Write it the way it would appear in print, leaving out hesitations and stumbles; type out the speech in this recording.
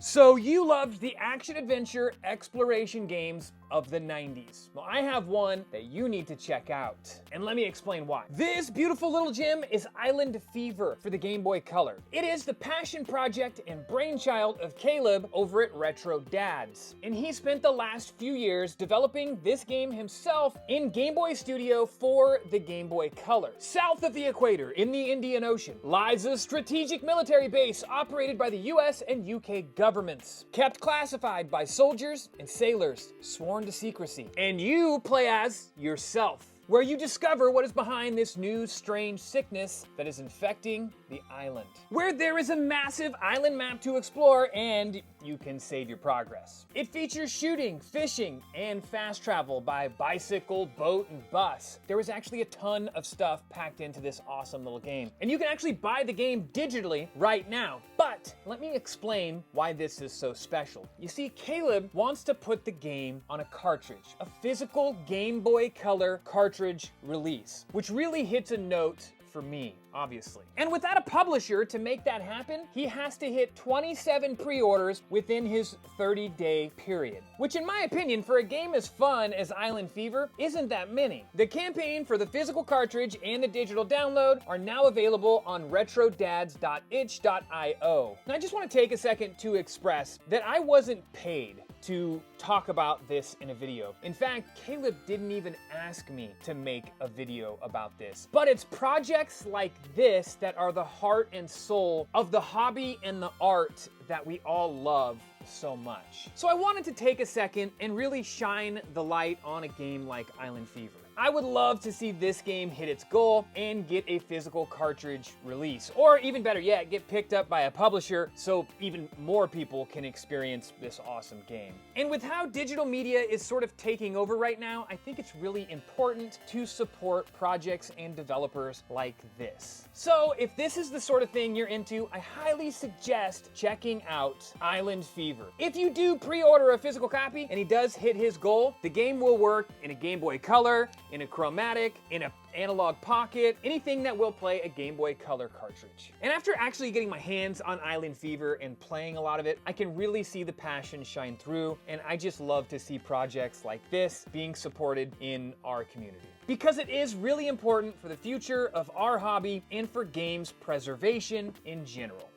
So you loved the action-adventure exploration games of the 90s. Well, I have one that you need to check out, and let me explain why. This beautiful little gem is Island Fever for the Game Boy Color. It is the passion project and brainchild of Caleb over at Retro Dads, and he spent the last few years developing this game himself in Game Boy Studio for the Game Boy Color. South of the equator, in the Indian Ocean, lies a strategic military base operated by the US and UK governments, kept classified by soldiers and sailors, sworn to secrecy. And you play as yourself, where you discover what is behind this new strange sickness that is infecting the island. Where there is a massive island map to explore and you can save your progress. It features shooting, fishing, and fast travel by bicycle, boat, and bus. There is actually a ton of stuff packed into this awesome little game. And you can actually buy the game digitally right now. But let me explain why this is so special. You see, Caleb wants to put the game on a cartridge, a physical Game Boy Color cartridge release, which really hits a note for me, obviously. And without a publisher to make that happen, he has to hit 27 pre-orders within his 30-day period, which in my opinion, for a game as fun as Island Fever, isn't that many. The campaign for the physical cartridge and the digital download are now available on retrodads.itch.io. Now I just want to take a second to express that I wasn't paid to talk about this in a video. In fact, Caleb didn't even ask me to make a video about this. But it's projects like this that are the heart and soul of the hobby and the art that we all love so much. So I wanted to take a second and really shine the light on a game like Island Fever. I would love to see this game hit its goal and get a physical cartridge release, or even better yet, get picked up by a publisher so even more people can experience this awesome game. And with how digital media is sort of taking over right now, I think it's really important to support projects and developers like this. So if this is the sort of thing you're into, I highly suggest checking out Island Fever. If you do pre-order a physical copy and he does hit his goal, the game will work in a Game Boy Color, in a chromatic, in an analog pocket, anything that will play a Game Boy Color cartridge. And after actually getting my hands on Island Fever and playing a lot of it, I can really see the passion shine through, and I just love to see projects like this being supported in our community. Because it is really important for the future of our hobby and for games preservation in general.